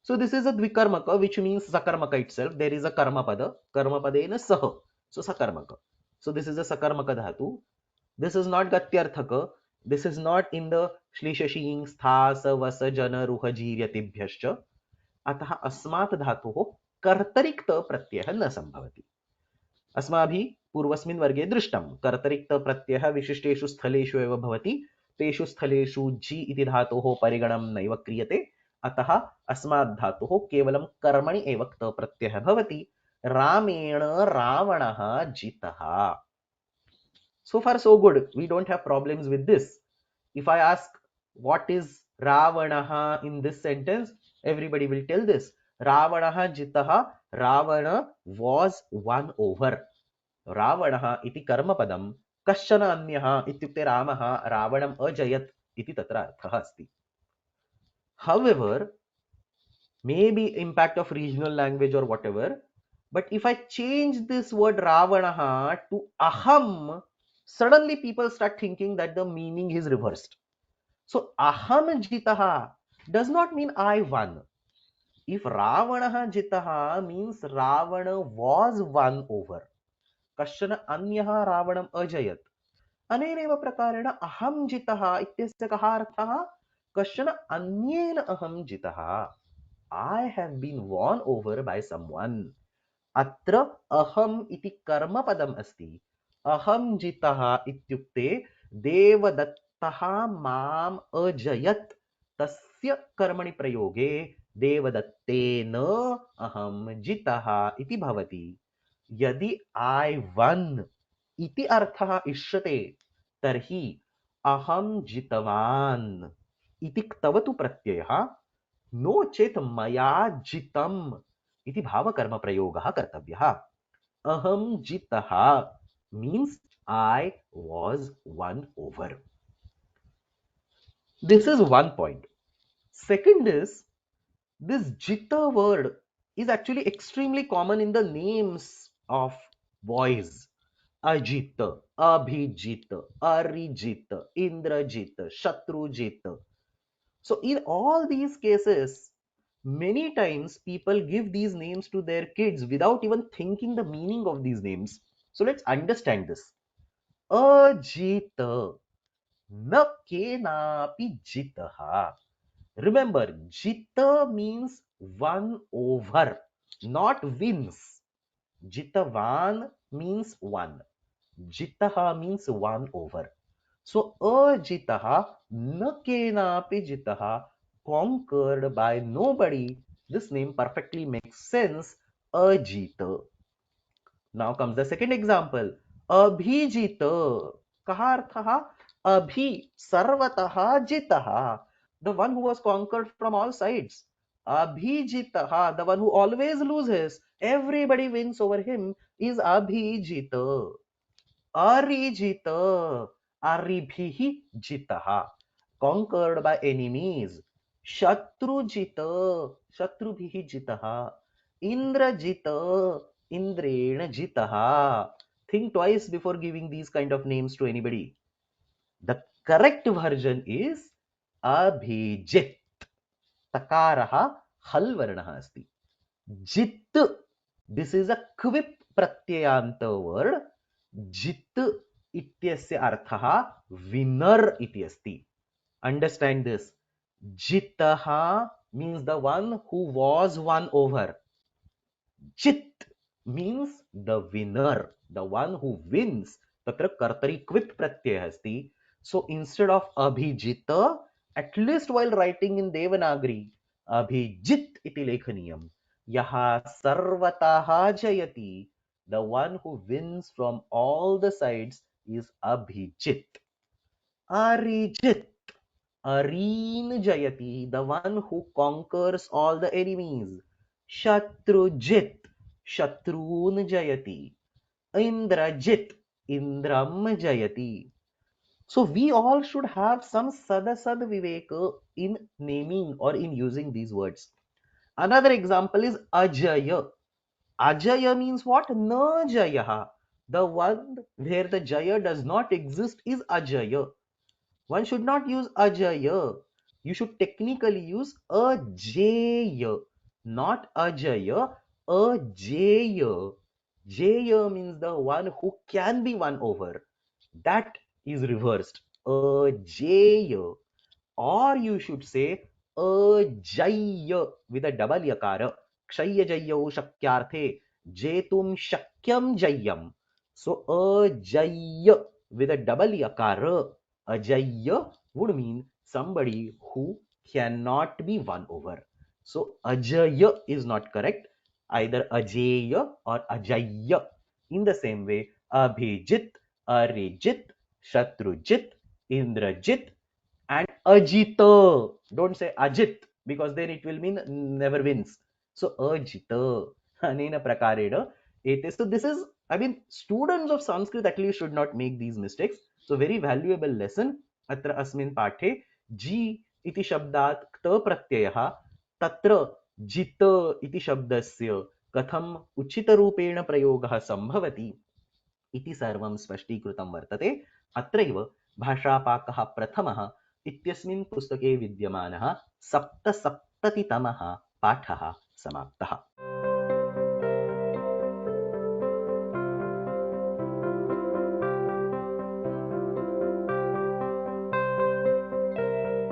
So this is a dvikarmaka, which means sakarmaka itself. There is a karma pada. Karma padena sah. So sakarmaka. So this is a sakarmaka dhatu. This is not gatyarthaka. This is not in the shlishashing sthasa vasa jana ruha jiryatibhyascha. अतः अस्मात् धातोः कर्तरिक्त प्रत्ययः न संभवति। अस्माभिः पूर्वस्मिन् वर्गे दृष्टं कर्तरिक्त प्रत्ययः विशिष्टेषु स्थलेषु एव भवति। तेषु स्थलेषु जि इति धातोः परिगणनं नैव क्रियते। अतः अस्मात् धातोः केवलं कर्मणि एव क्त प्रत्ययः भवति। रामेण रावणः जितः। So far so good. We don't have problems with this. If I ask what is Ravanaha in this sentence, everybody will tell this. Ravanaha jitaha, Ravana was won over. Ravanaha iti karma padam, kashana anyaha ityukte Ramaha Ravanam ajayat iti tatra arthaha asti. However, maybe impact of regional language or whatever, but if I change this word Ravanaha to aham, suddenly people start thinking that the meaning is reversed. So aham jitaha does not mean I won. If Ravanaha jitaha means Ravana was won over. Kashana anyaha Ravanam ajayat. अनेनैव प्रकारेण अहं जितः इत्यस्य कः अर्थः? कश्चन अन्येन अहं जितः. I have been won over by someone. अत्र अहम् इति कर्मपदम् अस्ति. अहं जितः इत्युक्ते देवदत्तः माम् अजयत्. तस्य कर्मणि प्रयोगे देवदत्तेन अहं जितः इति भवति. यदि I won इति अर्थः इष्यते तर्हि अहं जितवान् इति क्तवतु प्रत्ययः, नो चेत् मया जितम् इति भावकर्मप्रयोगः कर्तव्यः. अहं जितः means I was won over. This is one point. Second is, this jita word is actually extremely common in the names of boys. Ajita, Abhijita, Arijita, Indrajita, Shatrujita. So in all these cases, many times people give these names to their kids without even thinking the meaning of these names. So let's understand this. Ajita, na kenapi jitaha. Remember, jita means won over, not wins. Jitavan means won. Jitaha means won over. So ajitaha, na kenapi jitaha, conquered by nobody. This name perfectly makes sense. Ajita. Now comes the second example. Abhijita. Kaha arthaha? Abhi, sarvataha jitaha. The one who was conquered from all sides. Abhijitaha, the one who always loses. Everybody wins over him is Abhijita. Arijita, Aribhihi jitaha, conquered by enemies. Shatrujita, Shatrubhihi jitaha. Indrajita, Indrena jitaha. Think twice before giving these kind of names to anybody. The correct version is Abhijit. Takaraha halvarnaha asti. Jit. This is a quip pratyayanta word. Jit ityasya arthaha winner iti asti. Understand this. Jitaha means the one who was won over. Jit means the winner, the one who wins. Tatra kartari quip pratyaya asti. So instead of abhijita, at least while writing in Devanagari, abhijit iti lekhaniyam. Yaha sarvataha jayati. The one who wins from all the sides is Abhijit. Arijit. Areen Jayati, the one who conquers all the enemies. Shatrujit. Shatrun Jayati. Indrajit. Indram Jayati. So we all should have some sadasad viveka in naming or in using these words. Another example is Ajaya. Ajaya means what? Na Jayaha. The one where the Jaya does not exist is Ajaya. One should not use Ajaya. You should technically use Ajaya, not Ajaya, Ajaya. Jaya means the one who can be won over. That is reversed. Ajaya. Or you should say Ajaya with a double yakara. Kshaya Jayyo Shakyarthe. Jetum Shakyam Jayam. So Ajaya with a double yakara. Ajaya would mean somebody who cannot be won over. So Ajaya is not correct. Either Ajaya or Ajaya. In the same way, Abhijit, Arijit, Shatrujit, Indrajit, and Ajita. Don't say Ajit because then it will mean never wins. So Ajita. Anena prakarena. It is. So this is, I mean, students of Sanskrit at least should not make these mistakes. So very valuable lesson. Atra asmin pathe ji iti shabdat kta pratyayah tatra jita iti shabdasya katham uchitaruपेण प्रयोगः संभवति इति सर्वं स्पष्टीकृतं वर्तते। अत्रैव भाषापाकः प्रथमः इत्यस्मिन् पुस्तके विद्यमानः सप्तसप्ततितमः पाठः समाप्तः।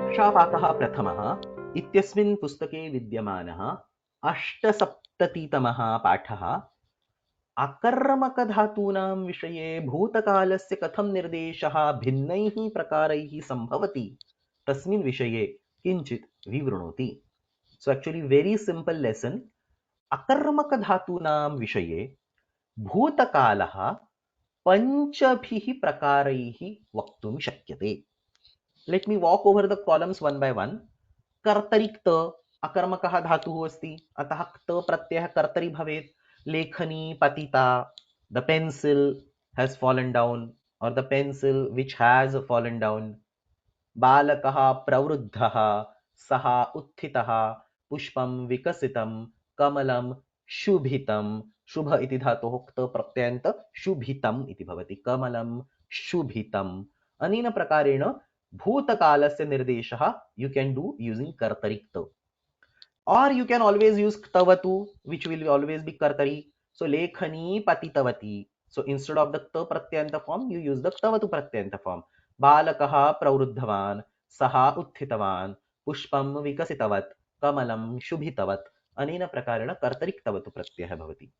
भाषापाकः प्रथमः इत्यस्मिन् पुस्तके विद्यमानः अष्टसप्ततितमः पाठः अकर्मकधातूनां विषये भूतकालस्य कथं निर्देशः भिन्नैः प्रकारैः सम्भवति तस्मिन् विषये किञ्चित् विवृणोति। So actually very simple lesson. अकर्मकधातूनां विषये भूतकालः पञ्चभिः प्रकारैः वक्तुं शक्यते. Let me walk over the columns one by one. कर्तरि क्त अकर्मकः धातुः अस्ति, अतः क्त प्रत्ययः कर्तरि भवेत्. लेखनी पतिता, the pencil has fallen down or the pencil which has fallen down. बालकः प्रवृद्धः, सः उत्थितः, पुष्पं विकसितं, कमलं शुभितं. शुभ इति धातोः क्त प्रत्ययान्त शुभितम् इति भवति. कमलं शुभितम्. अनेन प्रकारेण भूतकालस्य निर्देशः you can do using कर्तरि क्त. Or you can always use ktavatu, which will always be kartari. So lekhani patitavati. So instead of the kta pratyanta form, you use the ktavatu pratyanta form. Balakaha pravruddhavan, saha utthitavan, pushpam vikasitavat, kamalam shubhitavat. Anena prakarena kartari ktavatu pratyah bhavati.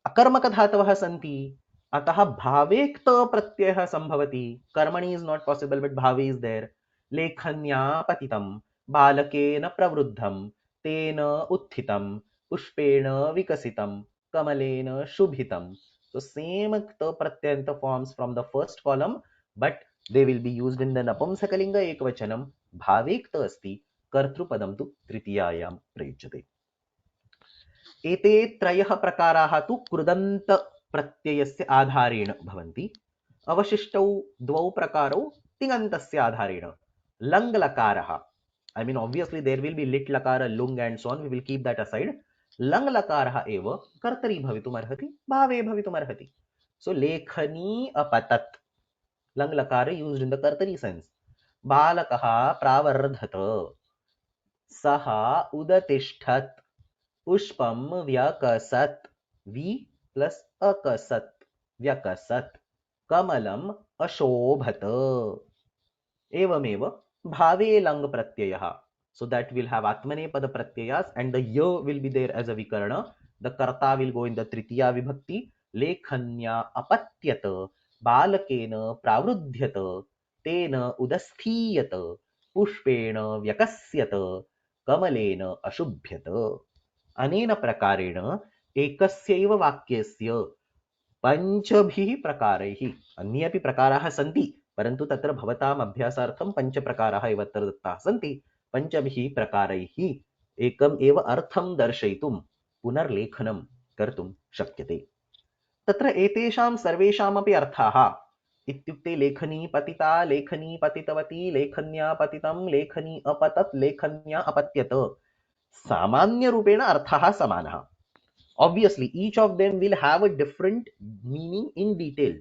अकर्मकधातवः सन्ति, अतः भावे क्त प्रत्ययः संभवति. कर्मणि is not possible but Bhave is there. लेखन्या पतितं, बालकेन प्रवृद्धं, तेन उत्थितं, पुष्पेण विकसितं, कमलेन शुभितं. So same kt pratyanta forms from the first column, but they will be used in the napumsakalinga ekvachanam. भावे क्त अस्ति, कर्तृपदं तु तृतीयायां प्रयुज्यते. एते त्रयः प्रकाराः तु कृदन्त प्रत्ययस्य आधारेण भवन्ति. अवशिष्टौ द्वौ प्रकारौ तिङन्तस्य आधारेण. लङ् लकारः, I mean obviously there will be lit lakara, lung and so on, we will keep that aside. लङ् लकारः एव कर्तरि भवितुमर्हति, भावे भवितुमर्हति. So लेखनी अपतत्, लङ् लकार used in the कर्तरि sense. बालकः प्रावर्धत, सः उदतिष्ठत्, पुष्पं व्यकसत्, वि प्लस अकसत्, व्यकसत्, कमलम् अशोभत. एवमेव भावे लङ् प्रत्ययः. So that will have atmanepad pratyayas and the ya will be there as a vikarana. The karta will go in the tritiya vibhakti. Lekhanya apatyat, balakena pravruddhyat, tena udasthiyat, pushpena vyakasyat, kamalena ashubhyat. अनेन प्रकारेण एकस्यैव वाक्यस्य पञ्चभिः प्रकारैः। अन्येऽपि प्रकाराः सन्ति, परन्तु तत्र भवताम् अभ्यासार्थं पञ्चप्रकाराः एव अत्र दत्ताः सन्ति। पञ्चभिः प्रकारैः एकम् एव अर्थं दर्शयितुं पुनर्लेखनं कर्तुं शक्यते। तत्र एतेषां सर्वेषामपि अर्थाः इत्युक्ते लेखनी पतिता, लेखनी पतितवती, लेखन्या पतितं, लेखनी अपतत्, लेखन्या अपत्यत, सामान्यरूपेण अर्थः समानः। Obviously, each of them will have a different meaning in detail.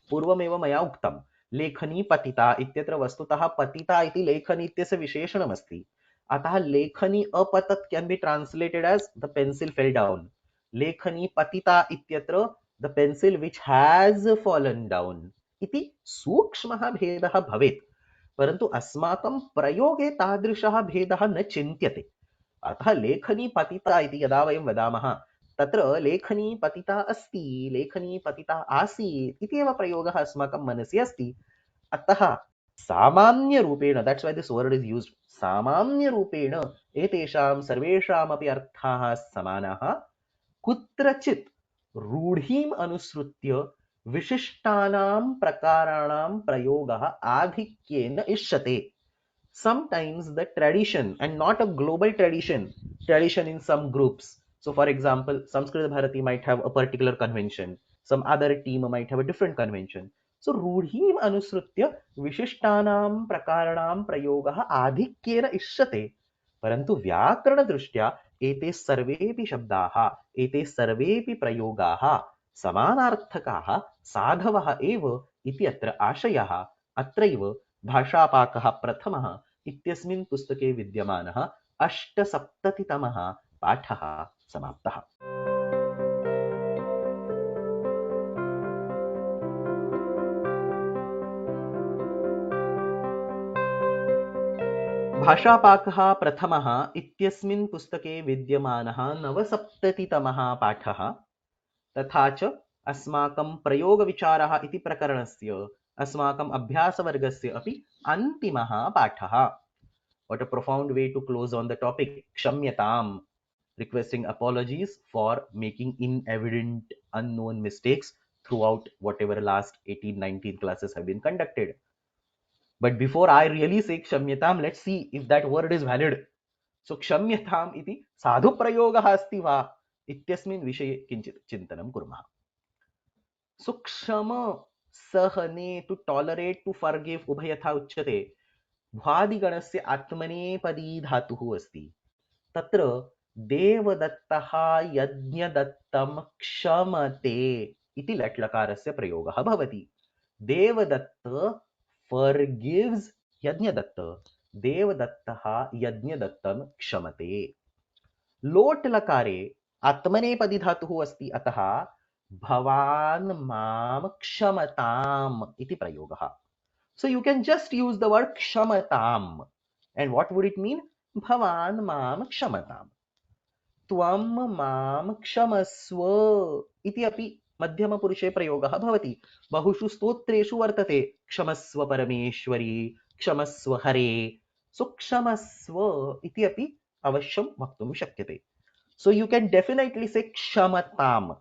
पूर्वमेव मया उक्तं लेखनी पतिता इत्यत्र वस्तुतः पतिता इति लेखनी इत्यस्य विशेषणमस्ति, अतः लेखनी अपतत् can be translated as the pencil fell down. लेखनी पतिता इत्यत्र the pencil which has fallen down इति सूक्ष्मः भेदः भवेत्, परन्तु अस्माकं प्रयोगे तादृशः भेदः न चिन्त्यते। अतः लेखनी पतिता इति यदा वयं वदामः तत्र लेखनी पतिता अस्ति, लेखनी पतिता आसीत् इति एव प्रयोगः अस्माकं मनसि अस्ति। अतः सामान्यरूपेण, that's why this word is used, सामान्यरूपेण एतेषां सर्वेषामपि अर्थाः समानाः। कुत्रचित् रूढीम् अनुसृत्य विशिष्टानां प्रकाराणां प्रयोगः आधिक्येन इष्यते। Sometimes the tradition, and not a global tradition in some groups. So for example, Sanskrit Bharati might have a particular convention, some other team might have a different convention. So रूढीम् अनुसृत्य विशिष्टानां प्रकाराणां प्रयोगः आधिक्येन इष्यते, परन्तु व्याकरणदृष्ट्या एते सर्वेपि शब्दाः, एते सर्वेपि प्रयोगाः समानार्थकाः साधवः एव इति अत्र आशयः। अत्रैव भाषापाकः प्रथमः इत्यस्मिन् पुस्तके विद्यमानः 870तमः पाठः समाप्तः। भाषापाकः प्रथमः इत्यस्मिन् पुस्तके विद्यमानः 970तमः पाठः, तथा च अस्माकं प्रयोगविचारः इति प्रकरणस्य अस्माकम् अभ्यासवर्गस्य अपि अन्तिमः पाठः। What a profound way to close on the topic. Kshamyatam, requesting apologies for making inevident, unknown mistakes throughout whatever last 18-19 classes have been conducted. But before I really say Kshamyatam, let's see if that word is valid. So Kshamyatam iti sadhu prayogah asti va ityasmin vishaye kinchit chintanam kurmah. So kshama, sahane, to tolerate, to forgive, ubhayatha uchyate. भ्वादिगणस्य आत्मनेपदी धातुः अस्ति। तत्र देवदत्तः यज्ञदत्तं क्षमते इति लट्लकारस्य प्रयोगः भवति। Devdutt forgives Yajnadatta, देवदत्तः यज्ञदत्तं क्षमते। लोट लकारे आत्मनेपदी धातुः अस्ति, अतः भवान् मां क्षमताम् इति प्रयोगः। So you can just use the word kshamatam. And what would it mean? Bhavan mam kshamatam. Tvam mam kshamasva. Iti api madhyama purushe prayogaha bhavati. Bahushu stotreshu vartate. Kshamasva parameshwari. Kshamasva hare. So kshamasva iti api avashyam vaktum shakyate. So you can definitely say kshamatam.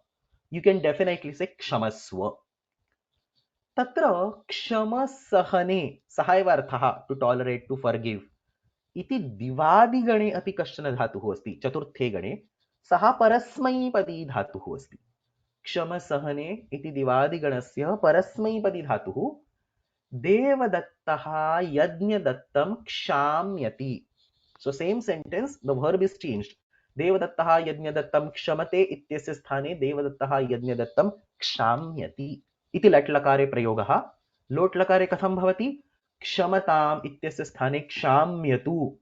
You can definitely say kshamasva. तत्र क्षम सहने, सह एव अर्थः to tolerate, to forgive इति दिवादिगणे अपि कश्चन धातुः अस्ति। चतुर्थे गणे सः परस्मैपदी धातुः अस्ति। क्षम सहने इति दिवादिगणस्य परस्मैपदी धातुः देवदत्तः यज्ञदत्तं क्षाम्यति। So same sentence, the verb is changed. देवदत्तः यज्ञदत्तं क्षमते इत्यस्य स्थाने देवदत्तः यज्ञदत्तं क्षाम्यति इति लट् लकारे प्रयोगः। लोट् लकारे कथं भवति? क्षमताम् इत्यस्य स्थाने क्षाम्यतु।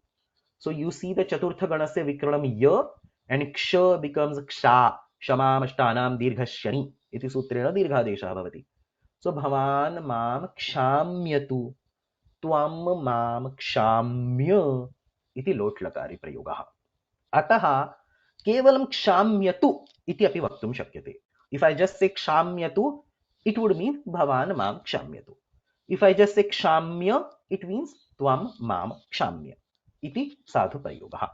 सो यू सी द चतुर्थ गणस्य विकरणं य एंड क्ष बिकम्सक्षा। क्षमामष्टानां दीर्घश्यनि इति सूत्रेण दीर्घादेशः भवति। सो भवान् मां क्षाम्यतु, त्वं मां क्षाम्य इति लोट् लकारे प्रयोगः। अतः केवलं क्षाम्यतु इति अपि वक्तुं शक्यते। If I just say क्षाम्यतु, it would mean bhavan mam kshamyatu. If I just say kshamya, it means tvam mam kshamya iti sadhu prayogah.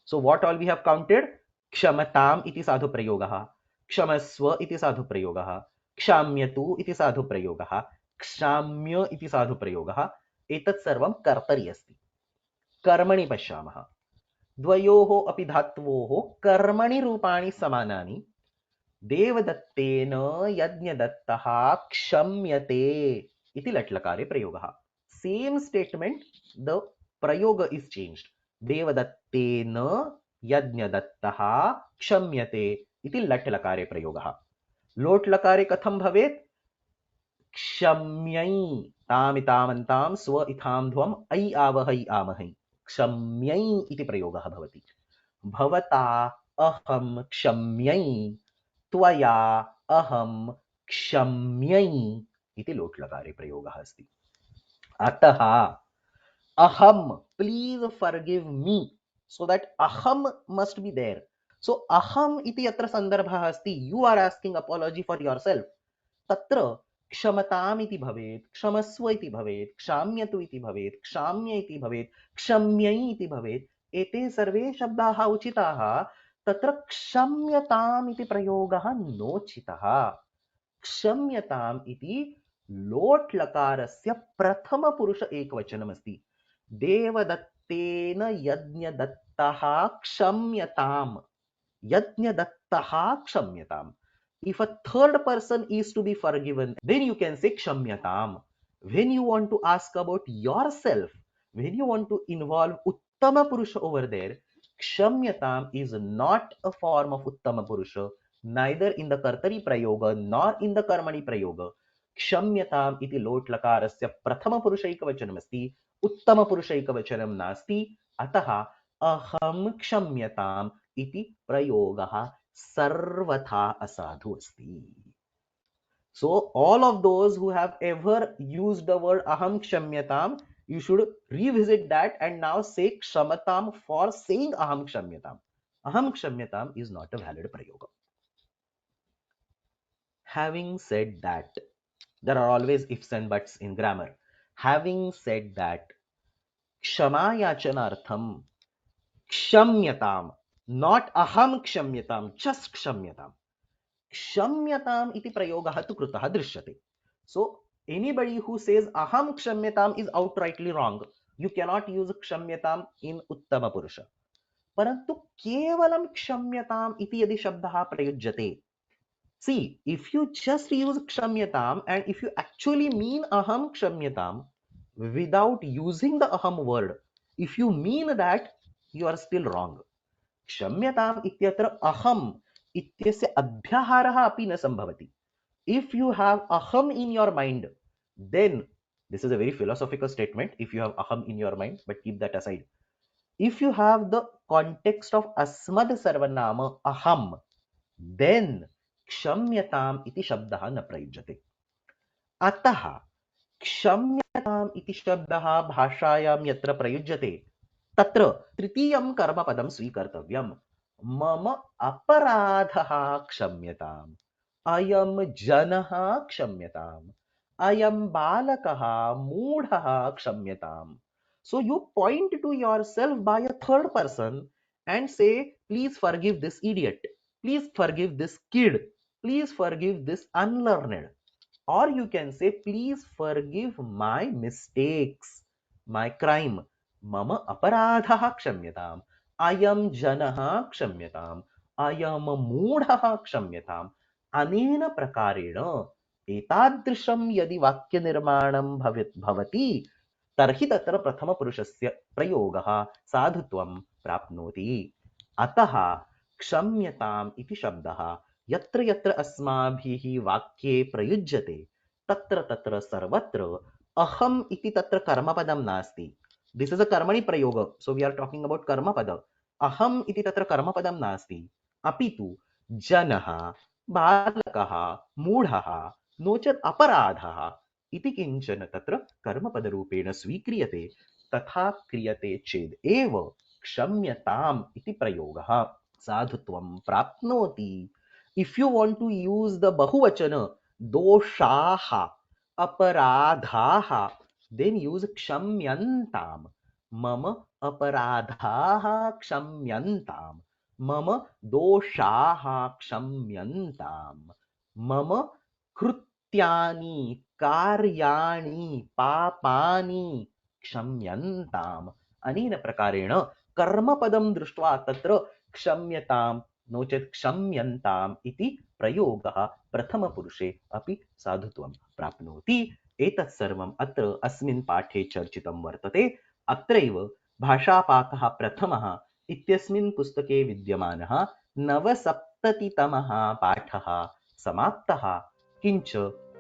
So what all we have counted? Kshamatam iti sadhu prayogah, kshamasva iti sadhu prayogah, क्षाम्यतु इति साधुप्रयोगः, क्षाम्य इति साधुप्रयोगः, एतत् सर्वं कर्तरि अस्ति। कर्मणि पश्यामः, द्वयोः अपि धात्वोः कर्मणि रूपाणि समानानि। देवदत्तेन यज्ञदत्तः क्षम्यते इति लट्लकारे प्रयोगः। सेम स्टेटमेंट, द प्रयोग इज चेंज्ड। देवदत्तेन यज्ञदत्तः क्षम्यते इति लट्लकारे प्रयोगः। लोट्लकारे कथं भवेत्? क्षम्यै तामितामन्तां स्व इथां ध्वम् ऐ आवहै आमहै, क्षम्यै इति प्रयोगः भवति। भवता अहं क्षम्यै, त्वया अहं क्षम्यै इति लोट्लकारे प्रयोगः अस्ति। अतः aham, please forgive me, so that aham must be there. So aham iti atra sandarbhah asti, you are asking apology for yourself. तत्र क्षमताम् इति भवेत्, क्षमस्व इति भवेत्, क्षाम्यतु इति भवेत्, क्षाम्य इति भवेत्, क्षम्यै इति भवेत्। एते सर्वे शब्दाः उचिताः। तत्र क्षम्यताम् इति प्रयोगः नोचितः। क्षम्यताम् इति लोट् लकारस्य प्रथमपुरुष एकवचनमस्ति। देवदत्तेन यज्ञदत्तः क्षम्यताम्, यज्ञदत्तः क्षम्यताम्. If a third person is to be forgiven, then you can say kshamyatam. When you want to ask about yourself, when you want to involve uttama purusha over there, kshamyatam is not a form of uttama purusha, neither in the kartari prayoga nor in the karmani prayoga. Kshamyatam iti lot lakarasya prathama purushaikavachanam asti, uttama purushaikavachanam nasti, ataha aham kshamyatam iti prayogaha sarvatha asadhu asti. So all of those who have ever used the word aham kshamyatam, you should revisit that and now say kshamatam for saying aham kshamyatam. Aham kshamyatam is not a valid prayoga. Having said that, there are always ifs and buts in grammar. Having said that, kshamayachanartham kshamyatam, not aham kshamyatam, just kshamyatam. Kshamyatam iti prayogah tu krutah drishyate. So anybody who says aham kshamyatam is outrightly wrong. You cannot use kshamyatam in uttama purusha. Parantu kevalam kshamyatam iti yadi shabdah prayujyate. See, if you just use kshamyatam and if you actually mean aham kshamyatam without using the aham word, if you mean that, you are still wrong. क्षम्यताम् इत्यत्र अहम् इत्यस्य अभ्याहारः अपि न सम्भवति. If you have aham in your mind, then this is a very philosophical statement. If you have aham in your mind, but keep that aside. If you have the context of asmad sarvanama aham, then kshamyatam iti shabdah na prayujyate. अतः क्षम्यताम् इति शब्दः भाषायां यत्र प्रयुज्यते तत्र तृतीयं कर्मपदं स्वीकर्तव्यम्. मम अपराधः क्षम्यताम्, अयं जनः क्षम्यताम्, अयं बालकः मूढः क्षम्यताम्. So you point to yourself by a third person and say, please forgive this idiot, please forgive this kid, please forgive this unlearned. Or you can say, please forgive my mistakes, my crime. Mama aparadhaha kshamyatam. Ayam janaha kshamyatam. Ayam moodhaha kshamyatam. Anena prakarena etadrisham yadi vakya nirmanam bhavati tarhi tatra prathama purushasya prayogaha sadhutvam prapnoti. Ataha kshamyatam iti shabdaha यत्र यत्र अस्माभिः वाक्ये प्रयुज्यते तत्र तत्र सर्वत्र अहम इति तत्र कर्मपदं नास्ति. दिस इज अ कर्मणि प्रयोग, so we are talking about कर्मपद. अहम इति तत्र कर्मपदं नास्ति, अपितु जनः, बालकः, मूढः, नो चेत् अपराधः इति किंचन तत्र कर्मपदरूपेण स्वीक्रियते. तथा क्रियते चेद एव क्षम्यताम् इति प्रयोगः साधुत्वं प्राप्नोति. If you want to use the bahuvachana doshaha, aparadhaha, then use kshamyantam. Mama aparadhaha kshamyantam. Mama doshaha kshamyantam. Mama कृत्यानि कार्याणि पापानि क्षम्यन्ताम्। अनेन प्रकारेण कर्मपदं दृष्ट्वा तत्र क्षम्यतां नो चेत् क्षम्यन्ताम् इति प्रयोगः प्रथमपुरुषे अपि साधुत्वं प्राप्नोति। एतत् सर्वम् अत्र अस्मिन् पाठे चर्चितं वर्तते। अत्रैव भाषापाकः प्रथमः इत्यस्मिन् पुस्तके विद्यमानः नवसप्ततितमः पाठः समाप्तः। किञ्च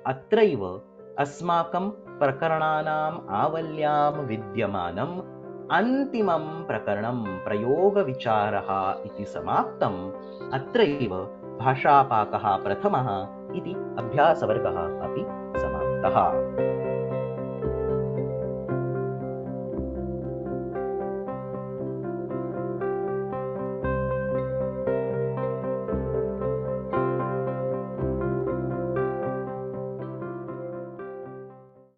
अत्रैव अस्माकं प्रकरणानाम् आवल्यां विद्यमानम् अन्तिमं प्रकरणं प्रयोगविचारः इति समाप्तम्। अत्रैव भाषापाकः प्रथमः इति अभ्यासवर्गः अपि समाप्तः।